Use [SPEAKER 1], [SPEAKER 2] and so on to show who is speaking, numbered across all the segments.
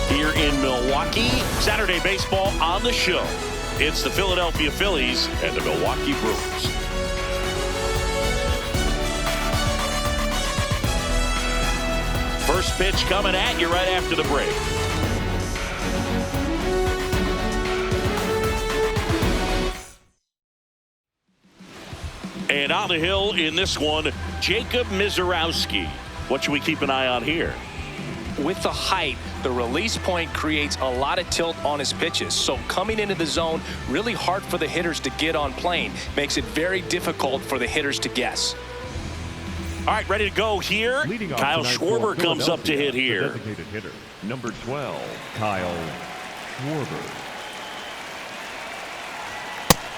[SPEAKER 1] Here in Milwaukee, Saturday baseball on the show. It's the Philadelphia Phillies and the Milwaukee Brewers. First pitch coming at you right after the break. And on the hill in this one, Jacob Misiorowski. What should we keep an eye on here?
[SPEAKER 2] With the height, the release point creates a lot of tilt on his pitches. So coming into the zone, really hard for the hitters to get on plane. Makes it very difficult for the hitters to guess.
[SPEAKER 1] All right, ready to go here. Kyle Schwarber comes up to hit here.
[SPEAKER 3] Designated hitter, number 12, Kyle Schwarber.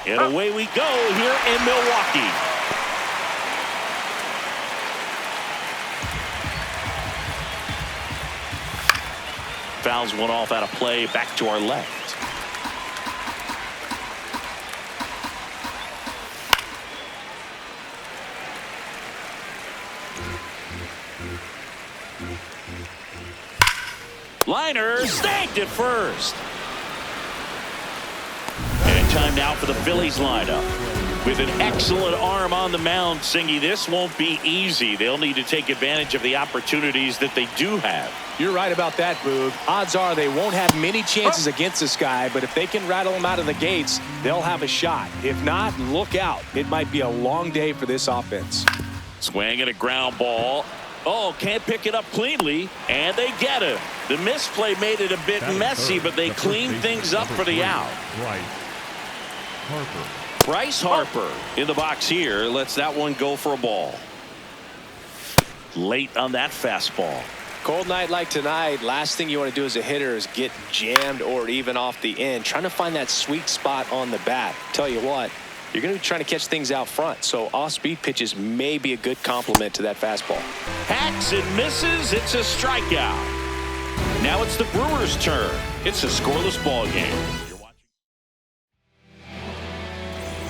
[SPEAKER 1] And away we go here in Milwaukee. Fouls one off out of play, back to our left. Liner snagged it first. And time now for the Phillies lineup. With an excellent arm on the mound, Singy, this won't be easy. They'll need to take advantage of the opportunities that they do have.
[SPEAKER 2] You're right about that, Boog. Odds are they won't have many chances against this guy, but if they can rattle him out of the gates, they'll have a shot. If not, look out. It might be a long day for this offense.
[SPEAKER 1] Swing and a ground ball. Oh, can't pick it up cleanly, and they get him. The misplay made it a bit messy, but they cleaned things up for the out. Bryce Harper in the box here lets that one go for a ball. Late on that fastball.
[SPEAKER 2] Cold night like tonight, last thing you want to do as a hitter is get jammed or even off the end. Trying to find that sweet spot on the bat. Tell you what, you're going to be trying to catch things out front, so off-speed pitches may be a good complement to that fastball.
[SPEAKER 1] Hacks and misses. It's a strikeout. Now it's the Brewers' turn. It's a scoreless ball game.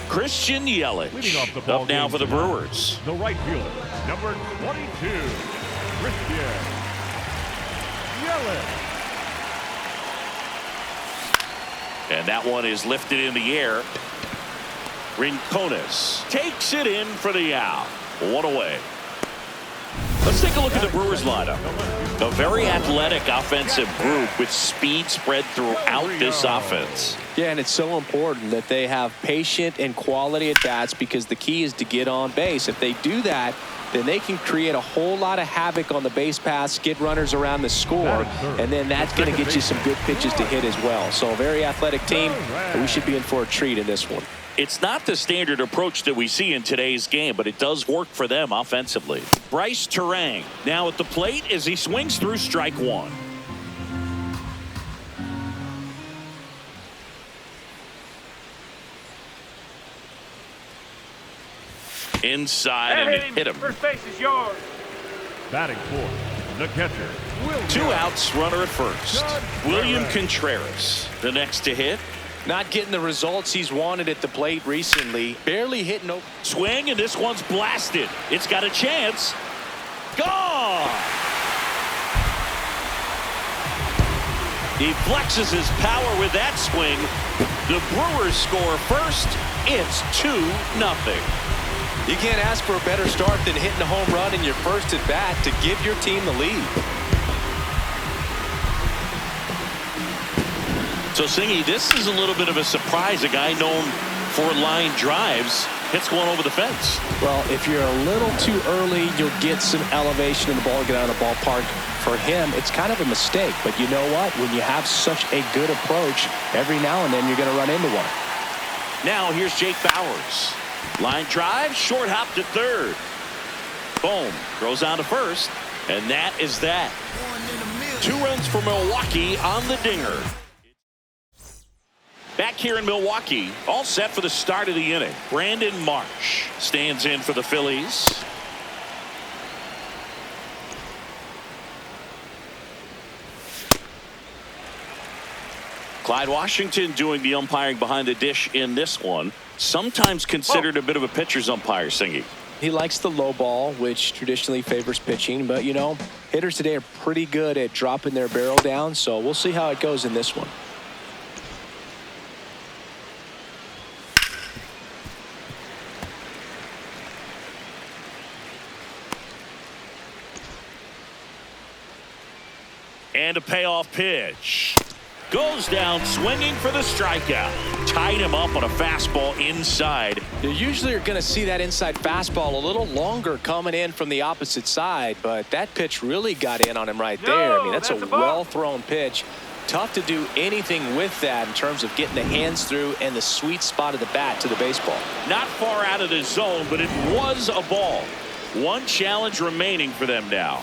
[SPEAKER 1] Christian Yelich up now for the Brewers.
[SPEAKER 3] The right fielder, number 22, Christian Yelich.
[SPEAKER 1] And that one is lifted in the air. Rincones takes it in for the out. One away. Let's take a look at the Brewers lineup. A very athletic offensive group with speed spread throughout this offense.
[SPEAKER 2] Yeah, and it's so important that they have patient and quality at bats because the key is to get on base. If they do that, then they can create a whole lot of havoc on the base paths, get runners around the score, and then that's going to get you some good pitches to hit as well. So a very athletic team, and we should be in for a treat in this one.
[SPEAKER 1] It's not the standard approach that we see in today's game, but it does work for them offensively. Bryce Terang now at the plate as he swings through strike one. Inside and it hit him.
[SPEAKER 4] First base is yours.
[SPEAKER 3] Batting fourth, the catcher.
[SPEAKER 1] Two outs, runner at first. William Contreras, the next to hit.
[SPEAKER 2] Not getting the results he's wanted at the plate recently. Barely hitting.
[SPEAKER 1] Swing, and this one's blasted. It's got a chance. Gone! He flexes his power with that swing. The Brewers score first. It's 2-0.
[SPEAKER 2] You can't ask for a better start than hitting a home run in your first at bat to give your team the lead.
[SPEAKER 1] So, Singy, this is a little bit of a surprise. A guy known for line drives hits one over the fence.
[SPEAKER 2] Well, if you're a little too early, you'll get some elevation in the ball, get out of the ballpark. For him, it's kind of a mistake. But you know what? When you have such a good approach, every now and then you're going to run into one.
[SPEAKER 1] Now here's Jake Bauers. Line drive, short hop to third. Boom. Throws on to first. And that is that. 2 runs for Milwaukee on the dinger. Back here in Milwaukee, all set for the start of the inning. Brandon Marsh stands in for the Phillies. Clyde Washington doing the umpiring behind the dish in this one. Sometimes considered a bit of a pitcher's umpire, Singy.
[SPEAKER 2] He likes the low ball, which traditionally favors pitching. But, you know, hitters today are pretty good at dropping their barrel down. So we'll see how it goes in this one.
[SPEAKER 1] And a payoff pitch. Goes down swinging for the strikeout. Tied him up on a fastball inside.
[SPEAKER 2] You usually are going to see that inside fastball a little longer coming in from the opposite side, but that pitch really got in on him right there. I mean, that's a well-thrown pitch. Tough to do anything with that in terms of getting the hands through and the sweet spot of the bat to the baseball.
[SPEAKER 1] Not far out of the zone, but it was a ball. One challenge remaining for them now.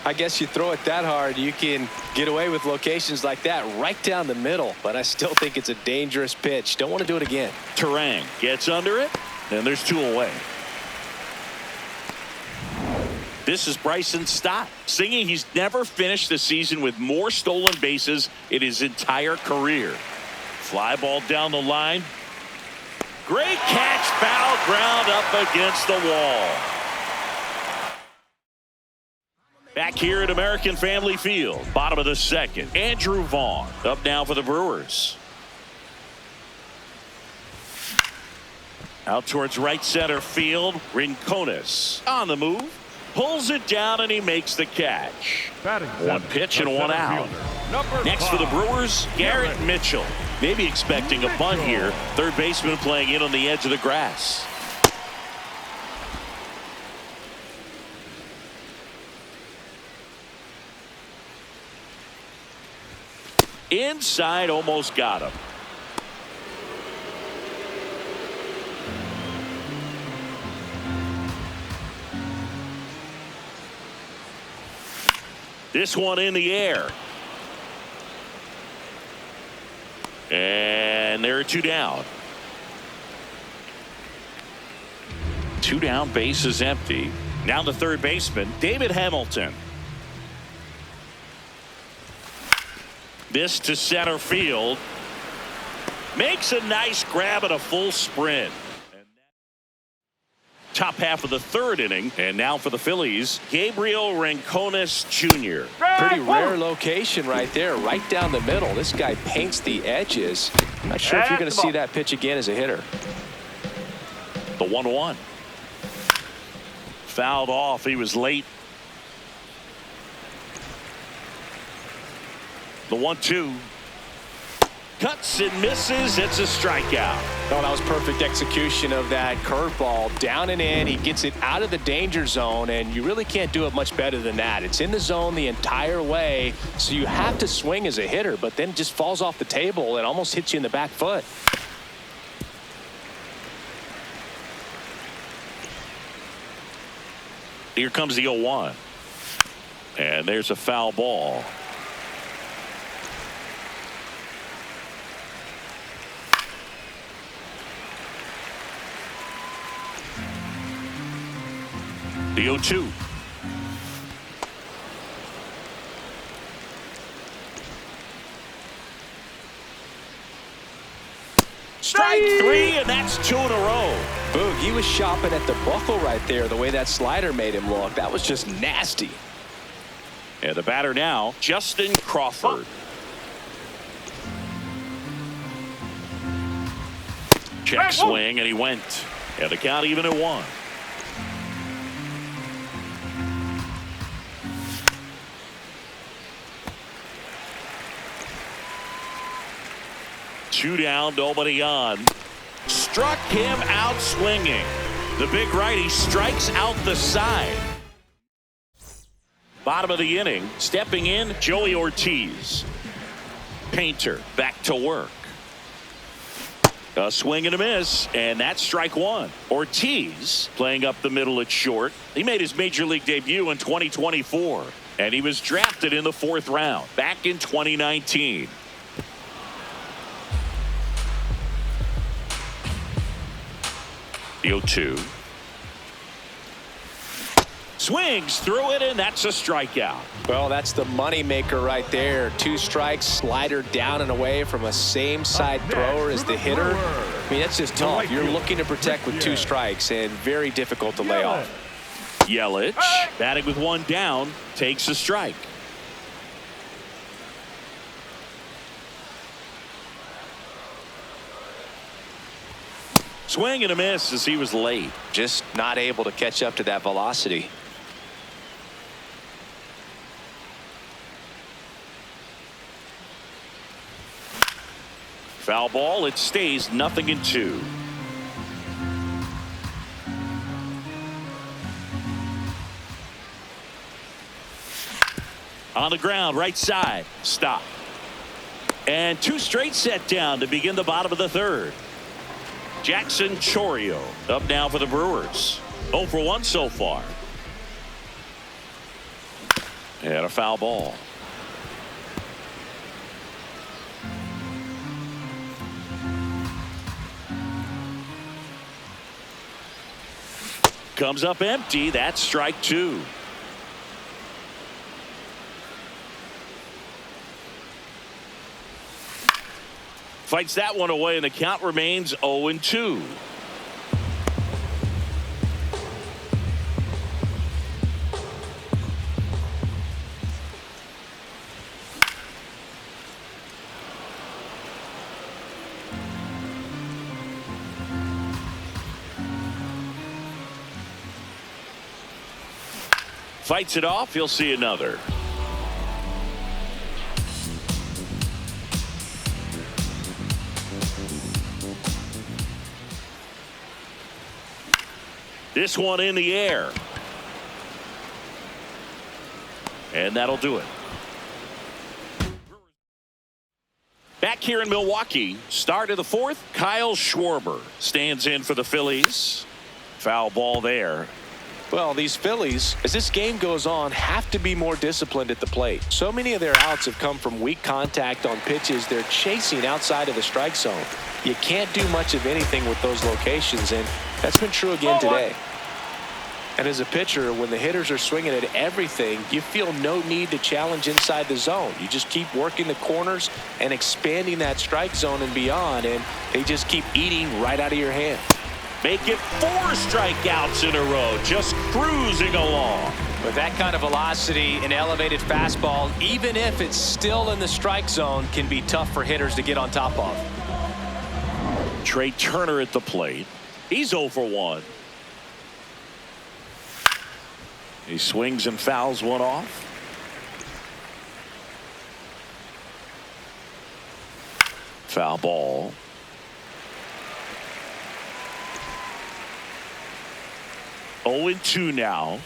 [SPEAKER 2] I guess you throw it that hard, you can get away with locations like that right down the middle. But I still think it's a dangerous pitch. Don't want to do it again.
[SPEAKER 1] Terang gets under it, and there's 2 away. This is Bryson Stott, singing he's never finished the season with more stolen bases in his entire career. Fly ball down the line. Great catch, foul ground up against the wall. Back here at American Family Field, bottom of the second. Andrew Vaughn up now for the Brewers. Out towards right center field. Rincones on the move. Pulls it down and he makes the catch. 1 pitch and 1 out. Next for the Brewers, Garrett Mitchell. Maybe expecting a bunt here. Third baseman playing in on the edge of the grass. Inside, almost got him. This one in the air. And there are 2 down. 2 down, base is empty. Now the third baseman, David Hamilton. This to center field. Makes a nice grab at a full sprint. Top half of the 3rd inning. And now for the Phillies, Gabriel Rincones Jr.
[SPEAKER 2] Pretty rare location right there, right down the middle. This guy paints the edges. Not sure if you're going to see that pitch again as a hitter.
[SPEAKER 1] The 1-1. Fouled off. He was late. The 1-2. Cuts and misses. It's a strikeout.
[SPEAKER 2] Oh, that was perfect execution of that curveball. Down and in. He gets it out of the danger zone, and you really can't do it much better than that. It's in the zone the entire way, so you have to swing as a hitter, but then it just falls off the table and almost hits you in the back foot.
[SPEAKER 1] Here comes the 0-1. And there's a foul ball. The 0-2. Strike 3, and that's 2 in a row.
[SPEAKER 2] Boog, he was shopping at the buckle right there, the way that slider made him look. That was just nasty.
[SPEAKER 1] And the batter now, Justin Crawford. Check swing, and he went. And the count even at 1. Two down, nobody on. Struck him out swinging. The big righty strikes out the side. Bottom of the inning, stepping in, Joey Ortiz. Painter back to work. A swing and a miss, and that's strike one. Ortiz playing up the middle at short. He made his major league debut in 2024, and he was drafted in the 4th round back in 2019. The 0-2. Swings through it, and that's a strikeout.
[SPEAKER 2] Well, that's the money maker right there. 2 strikes, slider down and away from a same side thrower as the hitter. I mean, that's just tough. You're looking to protect with 2 strikes, and very difficult to lay off.
[SPEAKER 1] Yelich, batting with 1 down, takes a strike. Swing and a miss as he was late.
[SPEAKER 2] Just not able to catch up to that velocity.
[SPEAKER 1] Foul ball. It stays 0-2. On the ground, right side. Stop. And 2 straight set down to begin the bottom of the 3rd. Jackson Chourio up now for the Brewers. 0 for 1 so far. And a foul ball. Comes up empty. That's strike 2. Fights that one away, and the count remains 0-2. Fights it off. You'll see another. This one in the air. And that'll do it. Back here in Milwaukee, start of the 4th, Kyle Schwarber stands in for the Phillies. Foul ball there.
[SPEAKER 2] Well, these Phillies, as this game goes on, have to be more disciplined at the plate. So many of their outs have come from weak contact on pitches they're chasing outside of the strike zone. You can't do much of anything with those locations, and that's been true again today. And as a pitcher, when the hitters are swinging at everything, you feel no need to challenge inside the zone. You just keep working the corners and expanding that strike zone and beyond, and they just keep eating right out of your hand.
[SPEAKER 1] Make it 4 strikeouts in a row, just cruising along.
[SPEAKER 2] With that kind of velocity, an elevated fastball, even if it's still in the strike zone, can be tough for hitters to get on top of.
[SPEAKER 1] Trey Turner at the plate. He's 0 for 1. He swings and fouls one off. Foul ball. Oh, 0-2 now.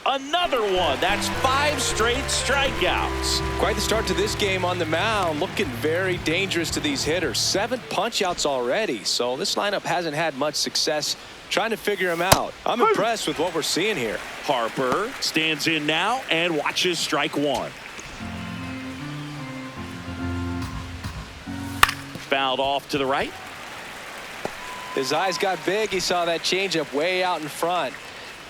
[SPEAKER 1] Another one. That's 5 straight strikeouts.
[SPEAKER 2] Quite the start to this game on the mound. Looking very dangerous to these hitters. 7 punch-outs already. So this lineup hasn't had much success trying to figure him out. I'm impressed with what we're seeing here.
[SPEAKER 1] Harper stands in now and watches strike 1. Fouled off to the right.
[SPEAKER 2] His eyes got big. He saw that changeup way out in front.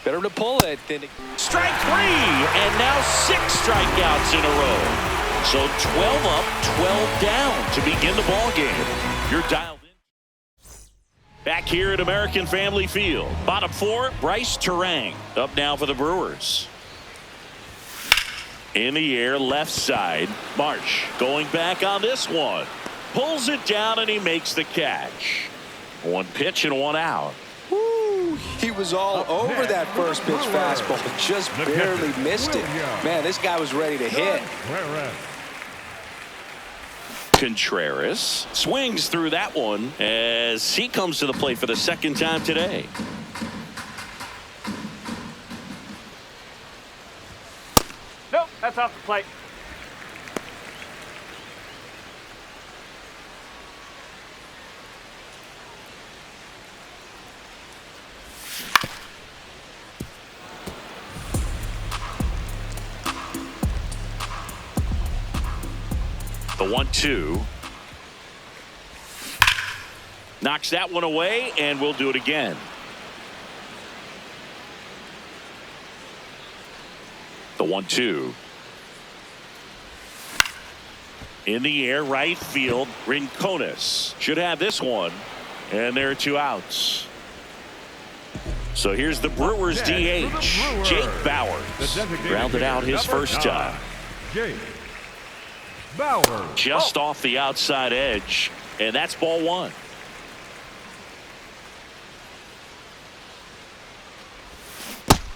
[SPEAKER 2] Better to pull it than to...
[SPEAKER 1] Strike 3, and now 6 strikeouts in a row. So 12 up, 12 down to begin the ball game. You're dialed in. Back here at American Family Field. Bottom 4, Bryce Terang up now for the Brewers. In the air, left side. Marsh going back on this one. Pulls it down, and he makes the catch. 1 pitch and 1 out.
[SPEAKER 2] Woo, he was all over that first pitch fastball. Just barely missed it. Man, this guy was ready to hit.
[SPEAKER 1] Contreras swings through that one as he comes to the plate for the 2nd time today.
[SPEAKER 4] Nope, that's off the plate.
[SPEAKER 1] The 1-2. Knocks that one away, and we'll do it again. The 1-2. In the air, right field. Rincones should have this one, and there are 2 outs. So here's the Brewers DH, Jake Bowers. Grounded out his first time.
[SPEAKER 3] Jake Bowers.
[SPEAKER 1] Just off the outside edge, and that's ball 1.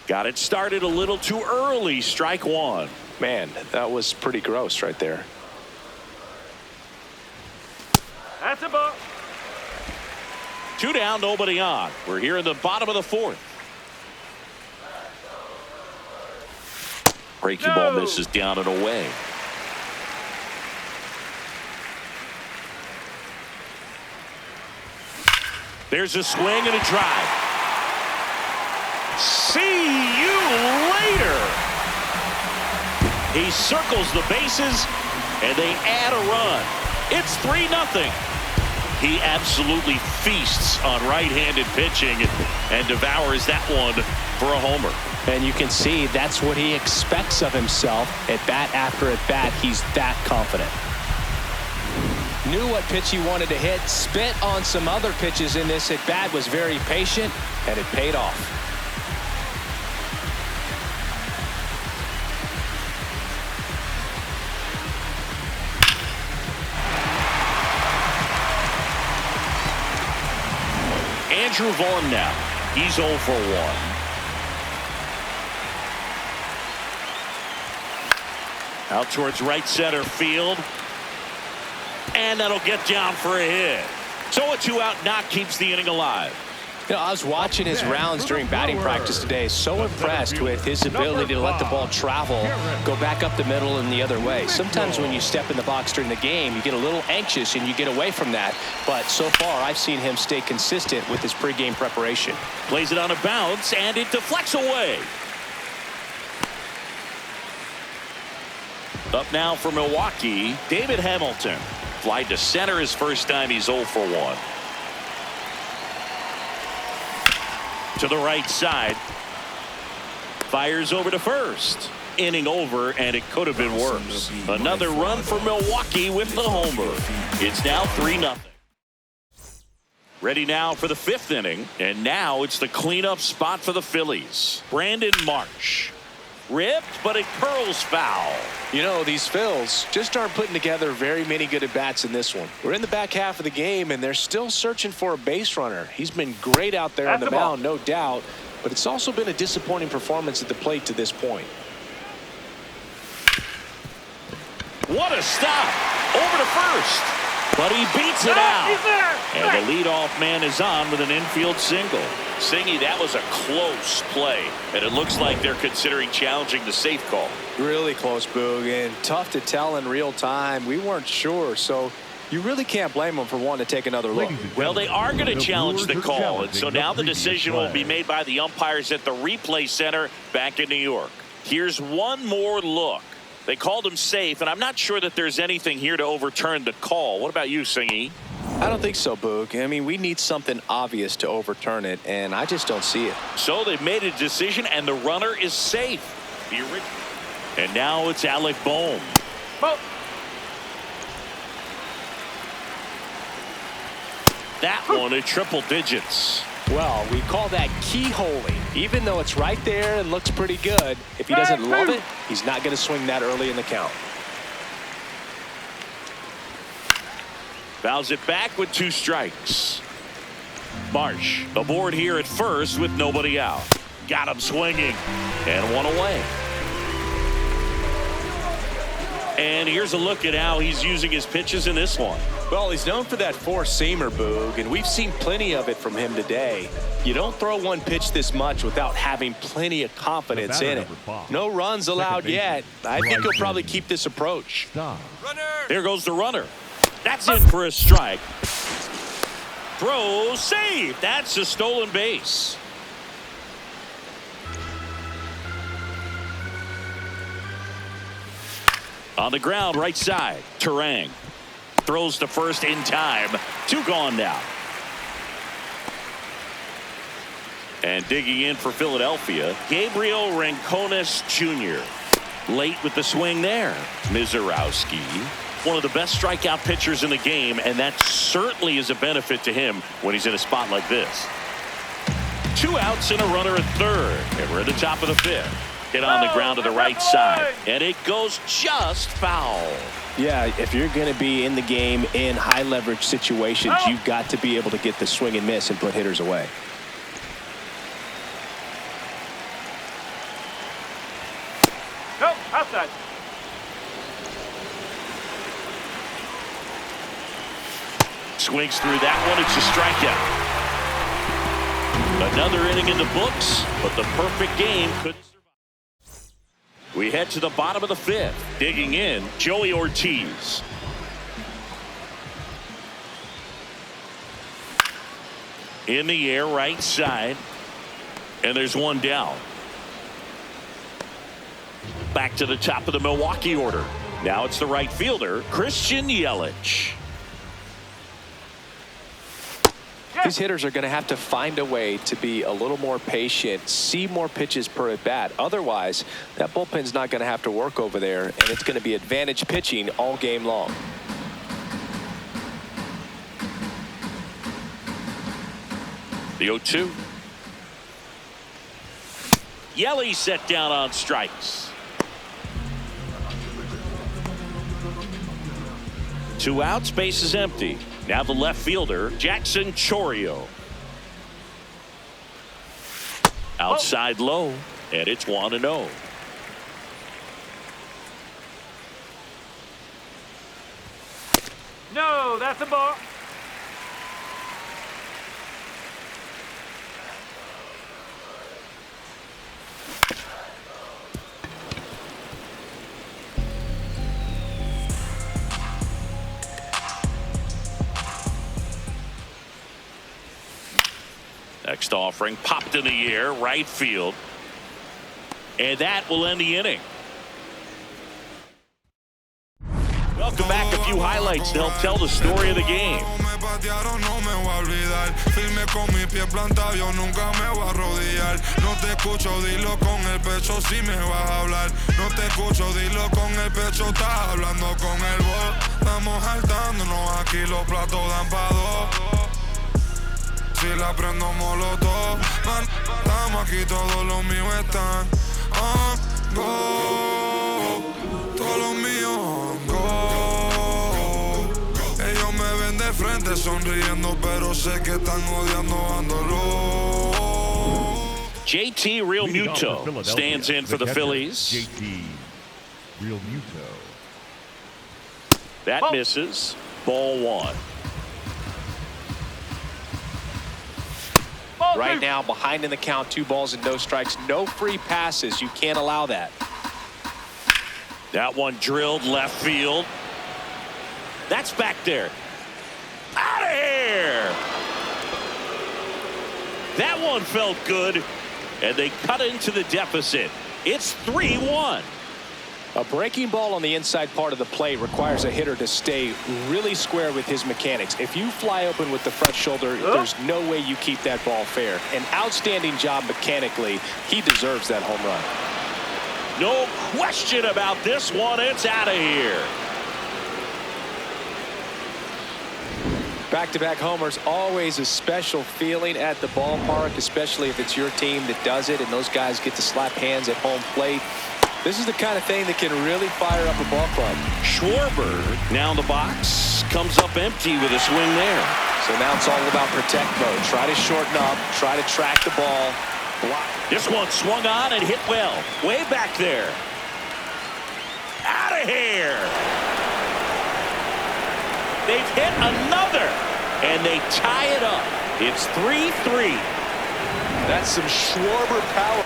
[SPEAKER 1] Got it started a little too early. Strike 1.
[SPEAKER 2] Man, that was pretty gross right there.
[SPEAKER 4] That's a ball.
[SPEAKER 1] 2 down, nobody on. We're here in the bottom of the 4th. Breaking ball misses down and away. There's a swing and a drive. See you later. He circles the bases, and they add a run. It's 3-0. He absolutely feasts on right-handed pitching and devours that one for a homer.
[SPEAKER 2] And you can see that's what he expects of himself at bat after at bat. He's that confident. Knew what pitch he wanted to hit, spit on some other pitches in this at bat, was very patient, and it paid off.
[SPEAKER 1] Andrew Vaughn now. He's 0 for 1. Out towards right center field. And that'll get down for a hit. So a 2-out knock keeps the inning alive.
[SPEAKER 2] You know, I was watching his rounds during batting practice today. So impressed with his ability to let the ball travel, go back up the middle and the other way. Sometimes when you step in the box during the game, you get a little anxious and you get away from that. But so far, I've seen him stay consistent with his pregame preparation.
[SPEAKER 1] Plays it on a bounce, and it deflects away. Up now for Milwaukee, David Hamilton. Fly to center his first time. He's 0 for 1. To the right side. Fires over to first. Inning over, and it could have been worse. Another run for Milwaukee with the homer. It's now 3-0. Ready now for the 5th inning, and now it's the cleanup spot for the Phillies. Brandon Marsh. Ripped, but it curls foul.
[SPEAKER 2] You know, these Phils just aren't putting together very many good at-bats in this one. We're in the back half of the game, and they're still searching for a base runner. He's been great out there on the mound, no doubt, but it's also been a disappointing performance at the plate to this point.
[SPEAKER 1] What a stop. Over to first. But he beats it out. And the leadoff man is on with an infield single. Singy, that was a close play. And it looks like they're considering challenging the safe call.
[SPEAKER 2] Really close, Boog, and tough to tell in real time. We weren't sure, so you really can't blame them for wanting to take another look.
[SPEAKER 1] Well, they are going to challenge the call, and so now the decision will be made by the umpires at the replay center back in New York. Here's one more look. They called him safe, and I'm not sure that there's anything here to overturn the call. What about you, Singy?
[SPEAKER 2] I don't think so, Boog. I mean, we need something obvious to overturn it, and I just don't see it.
[SPEAKER 1] So they've made a decision, and the runner is safe. And now it's Alec Bohm. That one at triple digits.
[SPEAKER 2] Well, we call that keyholing. Even though it's right there and looks pretty good, if he doesn't love it, he's not going to swing that early in the count.
[SPEAKER 1] Fouls it back with 2 strikes. Marsh aboard here at first with nobody out. Got him swinging, and 1 away. And here's a look at how he's using his pitches in this one.
[SPEAKER 2] Well, he's known for that four-seamer, Boog, and we've seen plenty of it from him today. You don't throw one pitch this much without having plenty of confidence in it. No runs allowed yet. I think he'll probably keep this approach.
[SPEAKER 1] There goes the runner. That's in for a strike. Throw, save. That's a stolen base. On the ground, right side. Terang throws to first in time. 2 gone now. And digging in for Philadelphia, Gabriel Rincones Jr. Late with the swing there. Misiorowski, one of the best strikeout pitchers in the game, and that certainly is a benefit to him when he's in a spot like this. 2 outs and a runner at third, and we're at the top of the 5th. Hit on the ground to the right side, and it goes just foul.
[SPEAKER 2] Yeah, if you're going to be in the game in high leverage situations, you've got to be able to get the swing and miss and put hitters away.
[SPEAKER 4] Nope, outside.
[SPEAKER 1] Swings through that one. It's a strikeout. Another inning in the books, but the perfect game couldn't survive. We head to the bottom of the 5th. Digging in, Joey Ortiz. In the air, right side. And there's 1 down. Back to the top of the Milwaukee order. Now it's the right fielder, Christian Yelich.
[SPEAKER 2] These hitters are going to have to find a way to be a little more patient, see more pitches per at bat. Otherwise, that bullpen's not going to have to work over there, and it's going to be advantage pitching all game long.
[SPEAKER 1] The 0-2. Yelich set down on strikes. 2 outs, base is empty. Now the left fielder, Jackson Chourio. Outside low, and it's 1-0.
[SPEAKER 4] No, that's a ball.
[SPEAKER 1] Next offering popped in the air, right field. And that will end the inning. Welcome back. A few highlights to help tell the story of the game.
[SPEAKER 5] Si la prendo molotov, estamos aquí, todos los míos están on go, todos los míos on go. Ellos me ven de frente sonriendo, pero sé que están odiando, ándolo.
[SPEAKER 1] JT Real Muto stands in for the Phillies.
[SPEAKER 3] JT Real Muto.
[SPEAKER 1] That misses. Ball 1.
[SPEAKER 2] Right now, behind in the count, 2 balls and no strikes. No free passes. You can't allow that.
[SPEAKER 1] That one drilled left field. That's back there. Out of here. That one felt good, and they cut into the deficit. It's 3-1.
[SPEAKER 2] A breaking ball on the inside part of the plate requires a hitter to stay really square with his mechanics. If you fly open with the front shoulder, there's no way you keep that ball fair. An outstanding job mechanically. He deserves that home run.
[SPEAKER 1] No question about this one. It's out of here.
[SPEAKER 2] Back-to-back homers, always a special feeling at the ballpark, especially if it's your team that does it and those guys get to slap hands at home plate. This is the kind of thing that can really fire up a ball club.
[SPEAKER 1] Schwarber now in the box, comes up empty with a swing there.
[SPEAKER 2] So now it's all about protect mode. Try to shorten up, try to track the ball. Block.
[SPEAKER 1] This one swung on and hit well. Way back there. Out of here. They've hit another, and they tie it up. It's 3-3.
[SPEAKER 2] That's some Schwarber power.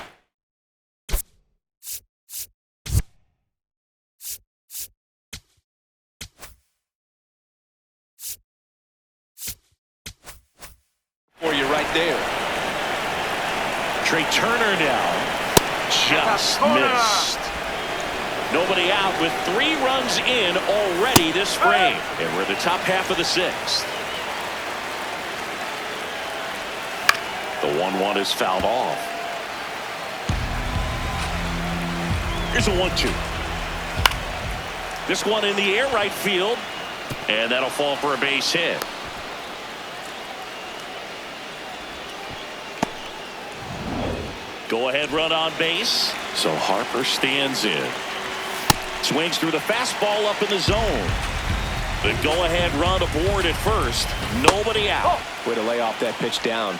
[SPEAKER 2] For you right there.
[SPEAKER 1] Trey Turner now just missed. Nobody out with 3 runs in already this frame. And we're in the top half of the 6th. The 1-1 is fouled off. Here's a 1-2. This one in the air right field. And that'll fall for a base hit. Go ahead run on base. So Harper stands in. Swings through the fastball up in the zone. The go ahead run aboard at first. Nobody out.
[SPEAKER 2] Way to lay off that pitch down.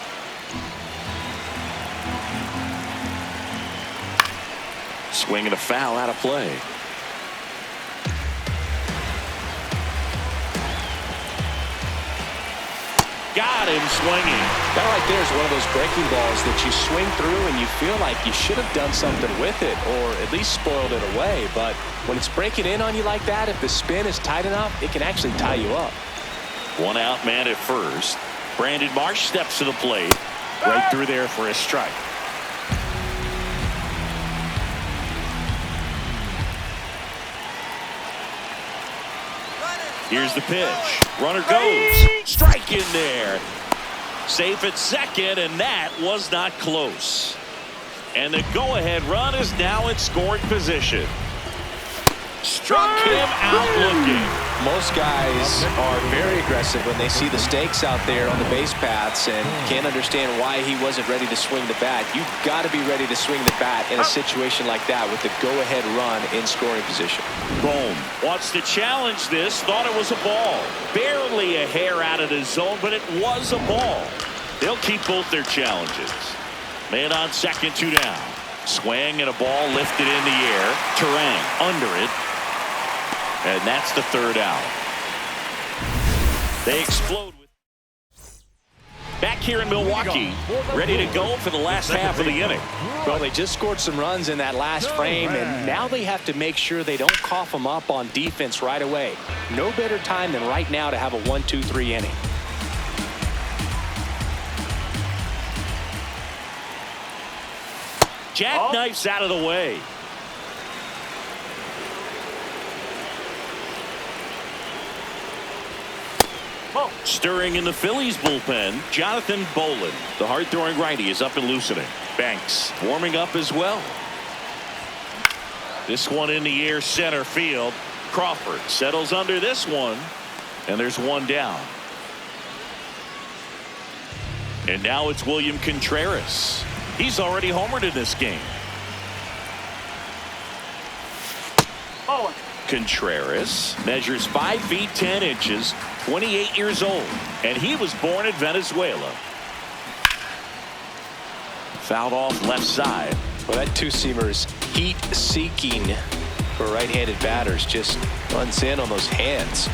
[SPEAKER 1] Swing and a foul out of play. Got him swinging.
[SPEAKER 2] That right there is one of those breaking balls that you swing through and you feel like you should have done something with it or at least spoiled it away. But when it's breaking in on you like that, if the spin is tight enough, it can actually tie you up.
[SPEAKER 1] 1 out man at first. Brandon Marsh steps to the plate. Right through there for a strike. Here's the pitch. Runner goes. Strike in there. Safe at second, and that was not close. And the go-ahead run is now in scoring position. Struck him out looking.
[SPEAKER 2] Most guys are very aggressive when they see the stakes out there on the base paths and can't understand why he wasn't ready to swing the bat. You've got to be ready to swing the bat in a situation like that with the go-ahead run in scoring position.
[SPEAKER 1] Boom. Wants to challenge this. Thought it was a ball. Barely a hair out of the zone, but it was a ball. They'll keep both their challenges. Man on second, 2 down. Swing and a ball lifted in the air. Terang under it. And that's the 3rd out. They explode. Back here in Milwaukee, ready to go for the last half of the inning.
[SPEAKER 2] Well, they just scored some runs in that last frame, and now they have to make sure they don't cough them up on defense right away. No better time than right now to have a 1-2-3 inning.
[SPEAKER 1] Jackknifes out of the way. Stirring in the Phillies bullpen, Jonathan Bolin. The hard-throwing righty is up and loosening. Banks warming up as well. This one in the air center field. Crawford settles under this one, and there's 1 down. And now it's William Contreras. He's already homered in this game. Contreras measures 5 feet 10 inches, 28 years old, and he was born in Venezuela. Fouled off left side.
[SPEAKER 2] Well, that 2-seamer is heat-seeking for right-handed batters. Just runs in on those hands.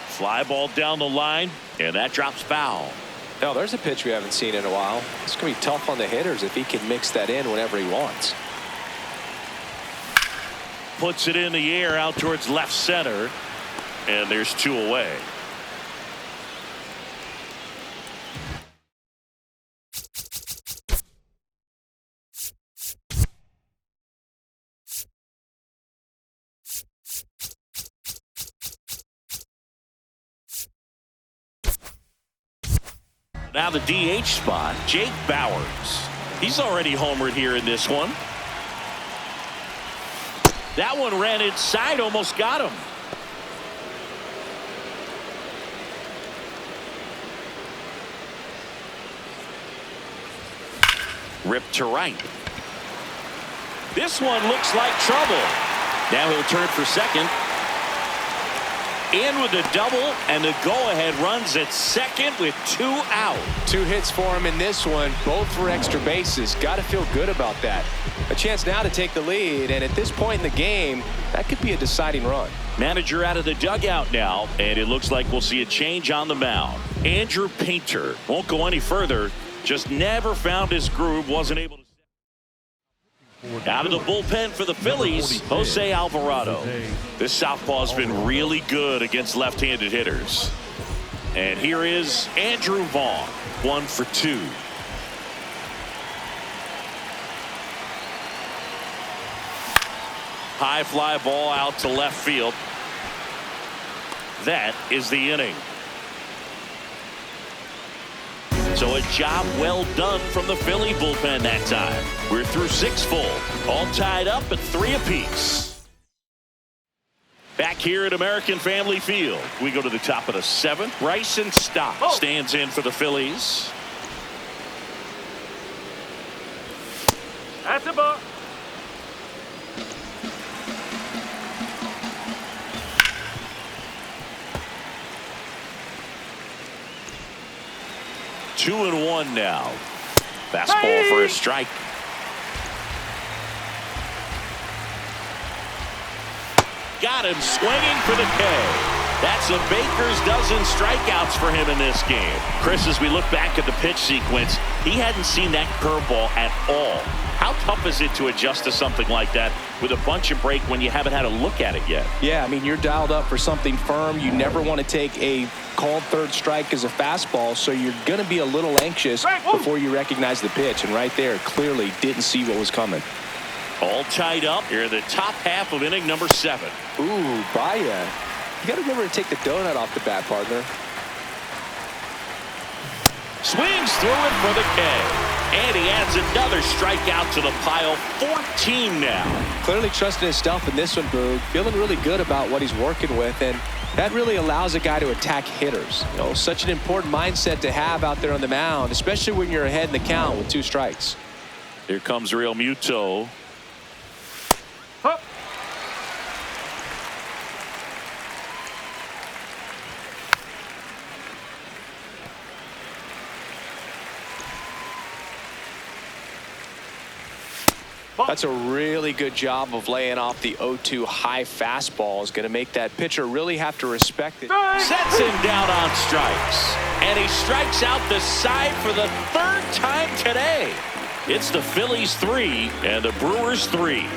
[SPEAKER 1] Fly ball down the line, and that drops foul.
[SPEAKER 2] Now, there's a pitch we haven't seen in a while. It's going to be tough on the hitters if he can mix that in whenever he wants.
[SPEAKER 1] Puts it in the air out towards left center, and there's 2 away. Now the DH spot, Jake Bowers. He's already homered here in this one. That one ran inside, almost got him. Ripped to right. This one looks like trouble. Now he'll turn for second. In with a double, and the go-ahead runs at second with 2 out.
[SPEAKER 2] 2 hits for him in this one, both for extra bases. Got to feel good about that. A chance now to take the lead, and at this point in the game, that could be a deciding run.
[SPEAKER 1] Manager out of the dugout now, and it looks like we'll see a change on the mound. Andrew Painter won't go any further. Just never found his groove, wasn't able to. Out of the bullpen for the Phillies, Jose Alvarado. This southpaw's been really good against left-handed hitters. And here is Andrew Vaughn, 1 for 2. High fly ball out to left field. That is the inning. So a job well done from the Philly bullpen that time. We're through 6 full, all tied up at 3 apiece. Back here at American Family Field, we go to the top of the 7th. Bryson Stott stands in for the Phillies.
[SPEAKER 4] That's a ball.
[SPEAKER 1] Two and one now. Fastball for a strike. Got him swinging for the K. That's a baker's dozen strikeouts for him in this game. Chris, as we look back at the pitch sequence, he hadn't seen that curveball at all. How tough is it to adjust to something like that with a bunch of break when you haven't had a look at it yet?
[SPEAKER 2] Yeah, I mean, you're dialed up for something firm. You never want to take a called third strike as a fastball, so you're going to be a little anxious before you recognize the pitch. And right there, clearly didn't see what was coming.
[SPEAKER 1] All tied up here in the top half of inning number 7.
[SPEAKER 2] Ooh, Baya. You got to remember to take the donut off the bat, partner.
[SPEAKER 1] Swings through it for the K. And he adds another strikeout to the pile. 14 now. Clearly trusting himself in this one, Boog. Feeling really good about what he's working with. And that really allows a guy to attack hitters. You know, such an important mindset to have out there on the mound, especially when you're ahead in the count with 2 strikes. Here comes Real Muto.
[SPEAKER 4] Huh.
[SPEAKER 2] That's a really good job of laying off the 0-2 high fastball. Is going to make that pitcher really have to respect it.
[SPEAKER 1] Sets him down on strikes. And he strikes out the side for the 3rd time today. It's the Phillies 3 and the Brewers 3.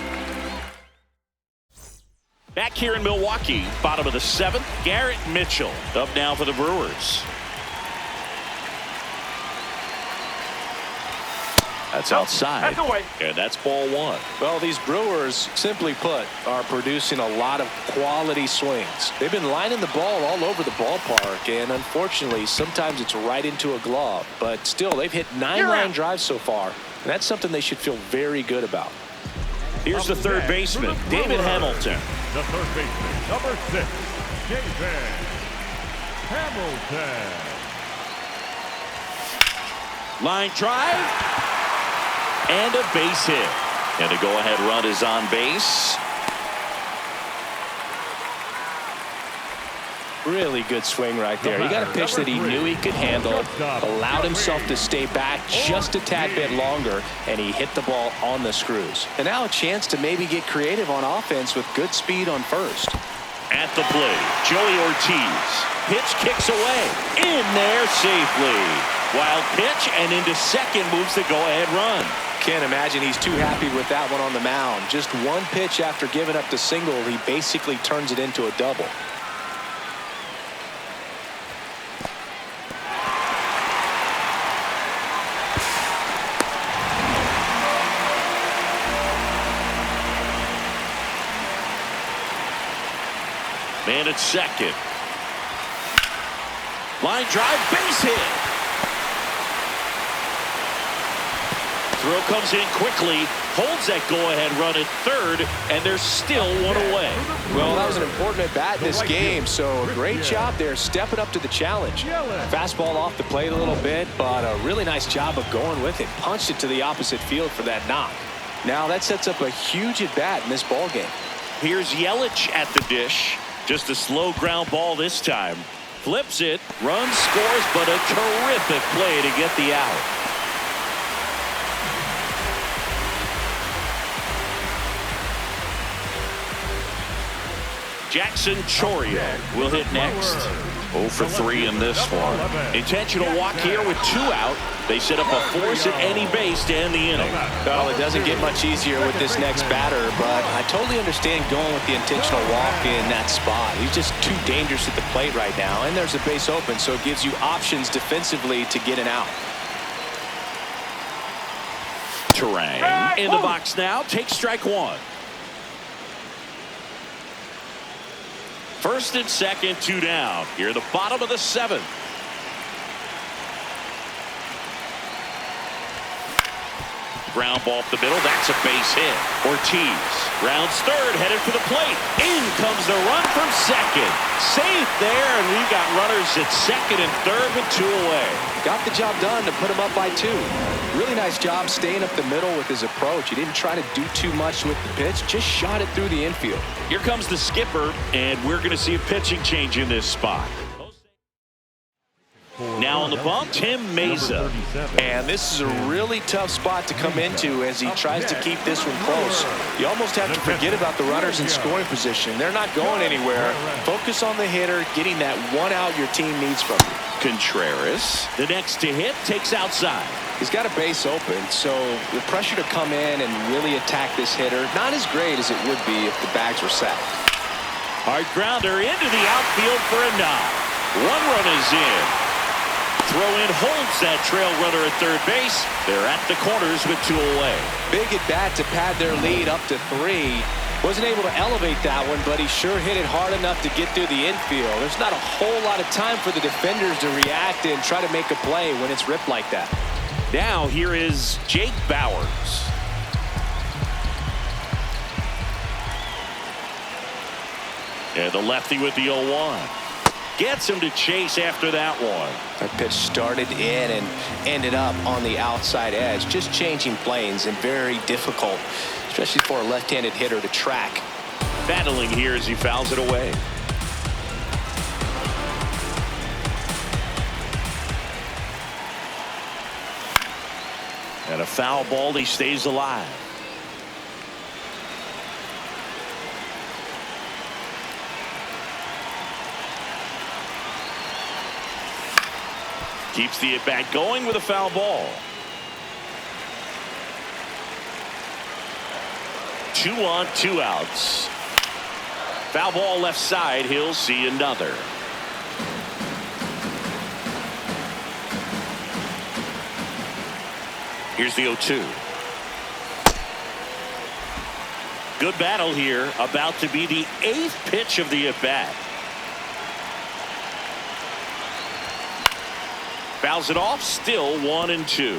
[SPEAKER 1] Back here in Milwaukee, bottom of the 7th, Garrett Mitchell up now for the Brewers. That's outside.
[SPEAKER 4] That's away.
[SPEAKER 1] And that's ball 1.
[SPEAKER 2] Well, these Brewers, simply put, are producing a lot of quality swings. They've been lining the ball all over the ballpark, and unfortunately, sometimes it's right into a glove. But still, they've hit 9 line drives so far, and that's something they should feel very good about.
[SPEAKER 1] Here's the 3rd baseman, David Hamilton.
[SPEAKER 3] The 3rd baseman, number 6, David Hamilton.
[SPEAKER 1] Line drive. And a base hit. And a go-ahead run is on base.
[SPEAKER 2] Really good swing right there. He got a pitch that he knew he could handle, allowed himself to stay back just a tad bit longer, and he hit the ball on the screws. And now a chance to maybe get creative on offense with good speed on first.
[SPEAKER 1] At the plate, Joey Ortiz. Pitch kicks away. In there safely. Wild pitch, and into second moves the go-ahead run.
[SPEAKER 2] Can't imagine he's too happy with that one on the mound. Just one pitch after giving up the single, he basically turns it into a double.
[SPEAKER 1] Man at second. Line drive, base hit. Throw comes in quickly, holds that go-ahead run at 3rd, and there's still 1 away.
[SPEAKER 2] Well, that was an important at-bat in this game, so great job there stepping up to the challenge. Fastball off the plate a little bit, but a really nice job of going with it. Punched it to the opposite field for that knock. Now that sets up a huge at-bat in this ball game.
[SPEAKER 1] Here's Yelich at the dish. Just a slow ground ball this time. Flips it, runs, scores, but a terrific play to get the out. Jackson Chorio will hit next. 0 for 3 in this one. Intentional walk here with 2 out. They set up a force at any base to end the inning.
[SPEAKER 2] Well, it doesn't get much easier with this next batter, but I totally understand going with the intentional walk in that spot. He's just too dangerous at the plate right now, and there's a base open, so it gives you options defensively to get an out.
[SPEAKER 1] Terang in the box now. Takes strike 1. First and second, 2 down. Here in the bottom of the 7th. Ground ball up the middle. That's a base hit. Ortiz rounds third, headed for the plate. In comes the run from second. Safe there, and we've got runners at second and third with 2 away.
[SPEAKER 2] Got the job done to put him up by 2. Really nice job staying up the middle with his approach. He didn't try to do too much with the pitch, just shot it through the infield.
[SPEAKER 1] Here comes the skipper, and we're going to see a pitching change in this spot. Now on the bump, Tim Mesa.
[SPEAKER 2] And this is a really tough spot to come into as he tries to keep this one close. You almost have to forget about the runners in scoring position. They're not going anywhere. Focus on the hitter, getting that 1 out your team needs from you.
[SPEAKER 1] Contreras, the next to hit, takes outside.
[SPEAKER 2] He's got a base open, so the pressure to come in and really attack this hitter, not as great as it would be if the bags were set.
[SPEAKER 1] Hard grounder into the outfield for a nod. 1 run is in. Throw in holds that trail runner at third base. They're at the corners with 2 away.
[SPEAKER 2] Big at bat to pad their lead up to 3. Wasn't able to elevate that one, but he sure hit it hard enough to get through the infield. There's not a whole lot of time for the defenders to react and try to make a play when it's ripped like that.
[SPEAKER 1] Now here is Jake Bowers. And the lefty with the 0-1. Gets him to chase after that one.
[SPEAKER 2] That pitch started in and ended up on the outside edge. Just changing planes and very difficult, especially for a left-handed hitter to track.
[SPEAKER 1] Battling here as he fouls it away. And a foul ball, he stays alive. Keeps the at-bat going with a foul ball. 2 on, 2 outs. Foul ball left side. He'll see another. Here's the 0-2. Good battle here. About to be the 8th pitch of the at-bat. Fouls it off. Still 1-2.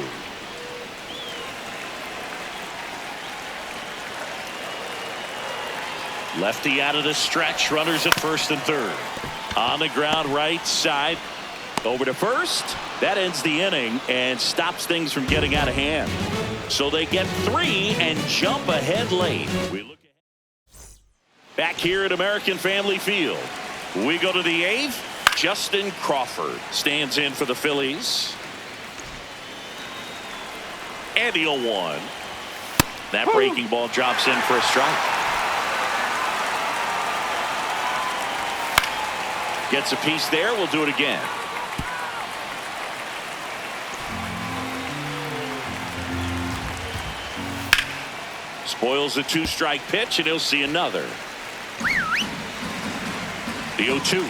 [SPEAKER 1] Lefty out of the stretch. Runners at first and third. On the ground right side. Over to first. That ends the inning and stops things from getting out of hand. So they get 3 and jump ahead late. We look ahead. Back here at American Family Field. We go to the 8th. Justin Crawford stands in for the Phillies. And the 0-1. That breaking ball drops in for a strike. Gets a piece there. We'll do it again. Spoils a 2-strike pitch, and he'll see another. The 0-2.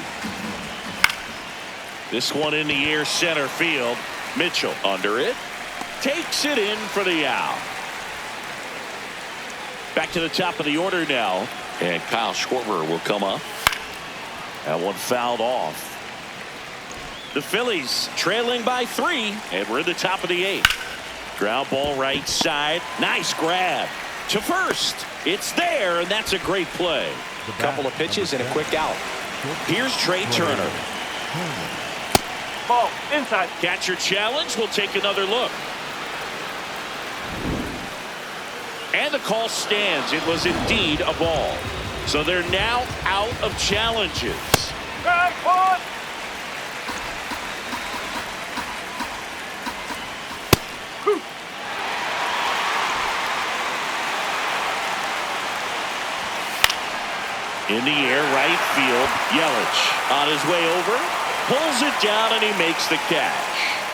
[SPEAKER 1] This one in the air center field. Mitchell under it. Takes it in for the out. Back to the top of the order now. And Kyle Schwarber will come up. That one fouled off. The Phillies trailing by 3. And we're in the top of the 8th. Ground ball right side. Nice grab. To first. It's there, and that's a great play.
[SPEAKER 2] A couple of pitches and a quick out.
[SPEAKER 1] Here's Trey Turner.
[SPEAKER 4] Ball inside.
[SPEAKER 1] Catcher challenge. We'll take another look. And the call stands. It was indeed a ball. So they're now out of challenges.
[SPEAKER 4] Back one. In the air, right field. Yelich on his way over. Pulls it down, and he makes the catch.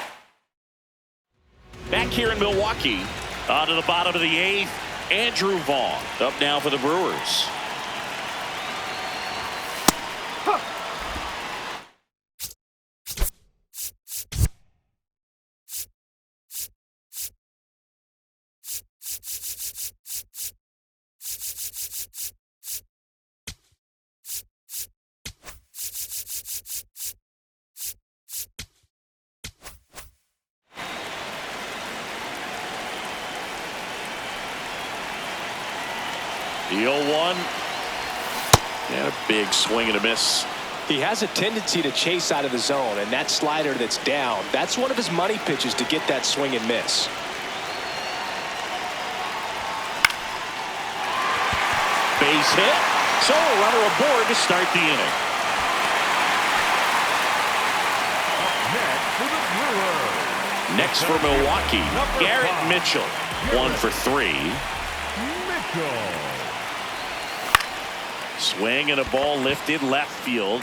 [SPEAKER 4] Back here in Milwaukee, on to the bottom of the 8th, Andrew Vaughn up now for the Brewers. The 0-1. And a big swing and a miss.
[SPEAKER 2] He has a tendency to chase out of the zone, and that slider that's down, that's one of his money pitches to get that swing and miss.
[SPEAKER 4] Base hit. So a runner aboard to start the inning. Next for Milwaukee, Garrett Mitchell. 1 for 3. Swing and a ball lifted left field.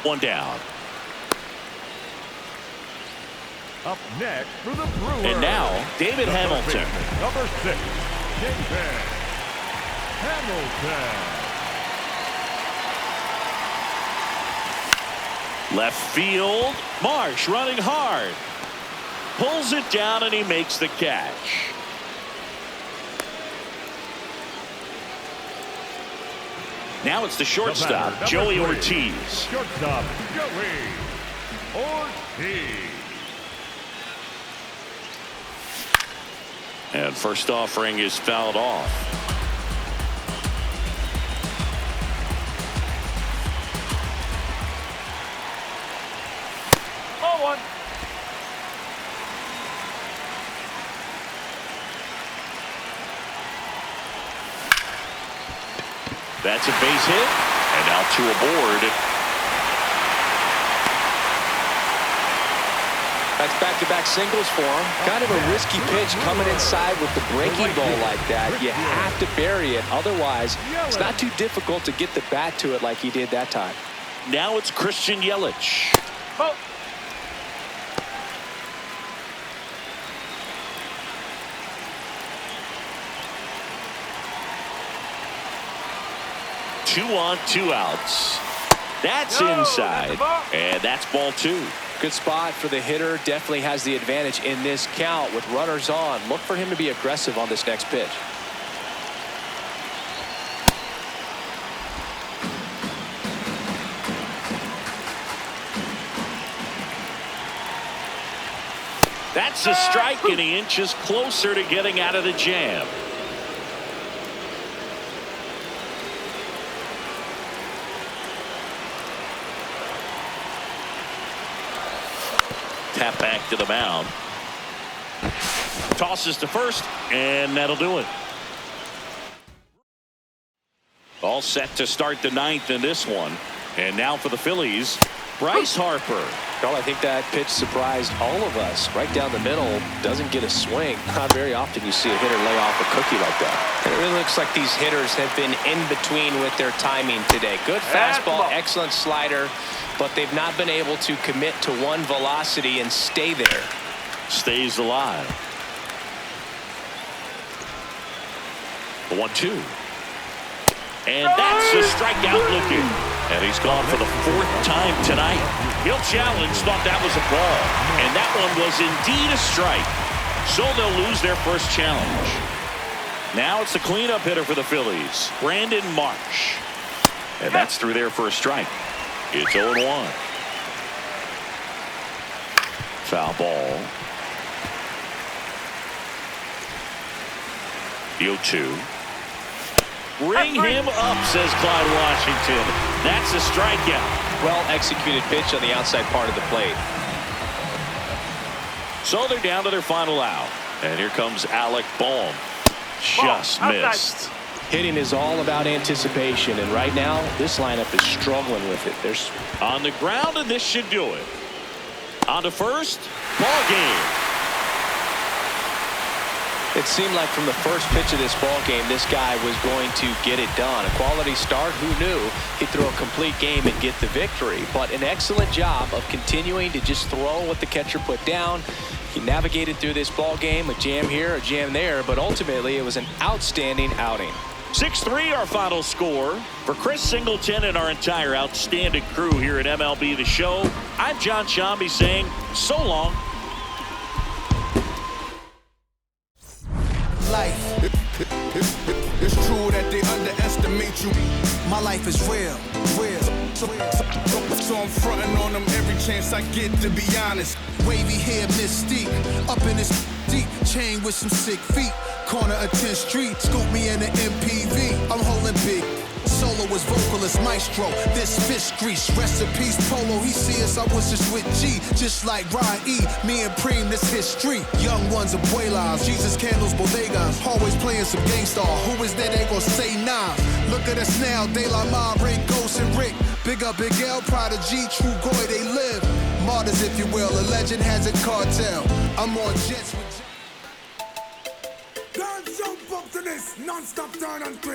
[SPEAKER 4] 1 down.
[SPEAKER 3] Up next for the Brewers.
[SPEAKER 4] And now David Hamilton.
[SPEAKER 3] Number 6, David Hamilton.
[SPEAKER 4] Left field. Marsh running hard. Pulls it down and he makes the catch. Now it's the shortstop, Joey Ortiz.
[SPEAKER 3] Shortstop, Joey Ortiz.
[SPEAKER 4] And first offering is fouled off.
[SPEAKER 3] Oh, 1.
[SPEAKER 4] That's a base hit. And now 2 aboard.
[SPEAKER 2] That's back-to-back singles for him. Kind of a risky pitch coming inside with the breaking ball like that. You have to bury it. Otherwise, it's not too difficult to get the bat to it like he did that time.
[SPEAKER 4] Now it's Christian Yelich.
[SPEAKER 3] Oh.
[SPEAKER 4] 2 on, 2 outs. That's inside. And that's ball 2.
[SPEAKER 2] Good spot for the hitter. Definitely has the advantage in this count with runners on. Look for him to be aggressive on this next pitch.
[SPEAKER 4] That's a strike, and he inches closer to getting out of the jam. Tap back to the mound. Tosses to first, and that'll do it. All set to start the 9th in this one. And now for the Phillies, Bryce Harper.
[SPEAKER 2] Well, I think that pitch surprised all of us. Right down the middle, doesn't get a swing. Not very often you see a hitter lay off a cookie like that.
[SPEAKER 6] And it really looks like these hitters have been in between with their timing today. Good fastball, excellent slider, but they've not been able to commit to one velocity and stay there.
[SPEAKER 4] Stays alive. The 1-2. And that's a strikeout looking. And he's gone for the 4th time tonight. He'll challenge, thought that was a ball. And that one was indeed a strike. So they'll lose their first challenge. Now it's the cleanup hitter for the Phillies, Brandon Marsh. And that's through there for a strike. It's 0-1. Foul ball. The 0-2. Bring him up, says Clyde Washington. That's a strikeout.
[SPEAKER 2] Well executed pitch on the outside part of the plate.
[SPEAKER 4] So they're down to their final out. And here comes Alec Bohm. Just missed.
[SPEAKER 2] Hitting is all about anticipation, and right now this lineup is struggling with it. There's
[SPEAKER 4] on the ground, and this should do it. On to first, ball game.
[SPEAKER 2] It seemed like from the first pitch of this ball game, this guy was going to get it done. A quality start. Who knew he'd throw a complete game and get the victory? But an excellent job of continuing to just throw what the catcher put down. He navigated through this ball game, a jam here, a jam there, but ultimately it was an outstanding outing.
[SPEAKER 4] 6-3 our final score. For Chris Singleton and our entire outstanding crew here at MLB The Show, I'm John Shambi saying so long.
[SPEAKER 7] Life. It's true that they underestimate you. My life is real, real.
[SPEAKER 5] So I'm frontin' on them every chance I get, to be honest.
[SPEAKER 7] Wavy hair, mystique, up in this deep chain with some sick feet. Corner of 10th Street, scoop me in the MPV. I'm holding big. Soloist, vocalist, maestro. This fish grease, rest in peace, Polo. He see us, I was just with G, just like Ryan E. Me and Preem, this history. Young ones, abuelas, Jesus candles, bodegas. Always playing some gangstar. Who is there? They gon' say nah. Look at us now, De La Ma, Ray, Ghost, and Rick. Big up, Big L, Prodigy, True Goy, they live. Martyrs, if you will, a legend has a cartel. I'm on jets with.
[SPEAKER 5] Don't jump up to this, non-stop turn and twist.